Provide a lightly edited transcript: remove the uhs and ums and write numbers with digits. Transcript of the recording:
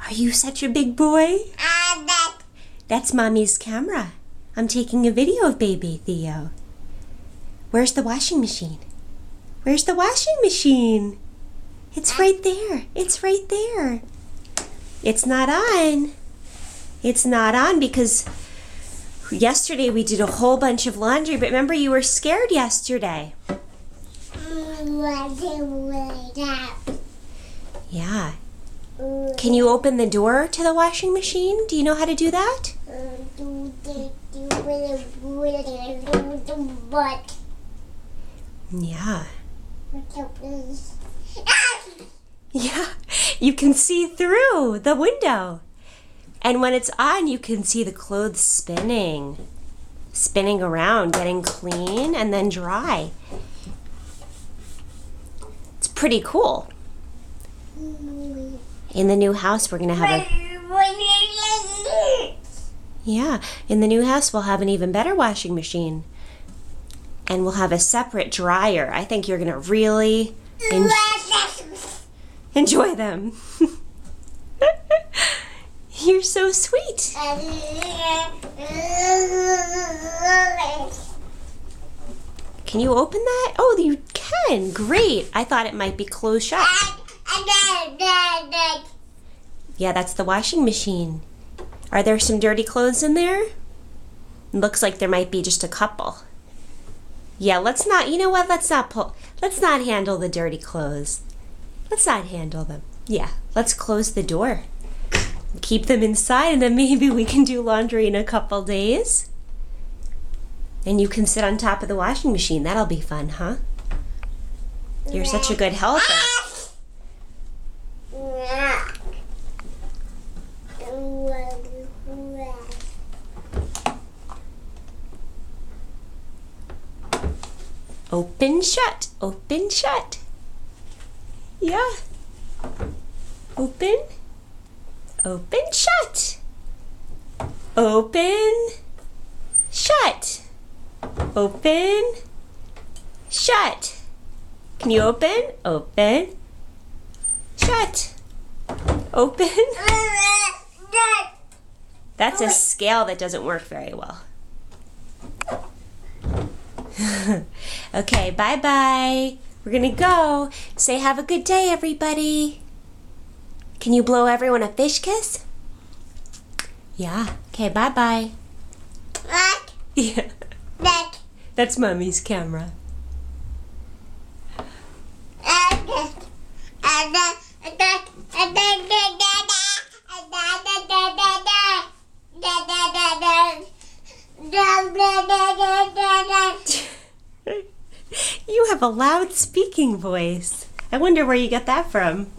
Are you such a big boy? That's Mommy's camera. I'm taking a video of baby Theo. Where's the washing machine? Where's the washing machine? It's right there. It's right there. It's not on. It's not on because yesterday we did a whole bunch of laundry, but remember you were scared yesterday. Yeah. Can you open the door to the washing machine? Do you know how to do that? Yeah. Yeah, you can see through the window. And when it's on, you can see the clothes spinning around, getting clean and then dry. It's pretty cool. In the new house, we're going to have in the new house, we'll have an even better washing machine. And we'll have a separate dryer. I think you're going to really enjoy them. You're so sweet. Can you open that? Oh, you can. Great. I thought it might be closed shut. Yeah, that's the washing machine. Are there some dirty clothes in there? Looks like there might be just a couple. Yeah, let's not, you know what? Let's not handle the dirty clothes. Let's not handle them. Yeah, let's close the door. Keep them inside, and then maybe we can do laundry in a couple days. And you can sit on top of the washing machine. That'll be fun, huh? You're such a good helper. Open, shut. Open, shut. Yeah. Open. Open, shut. Open, shut. Open, shut. Can you open? Open, shut. Open. That's a scale that doesn't work very well. Okay, bye-bye. We're gonna go. Say have a good day, everybody. Can you blow everyone a fish kiss? Yeah. Okay, bye-bye. Yeah. That's Mommy's camera. You have a loud speaking voice. I wonder where you got that from.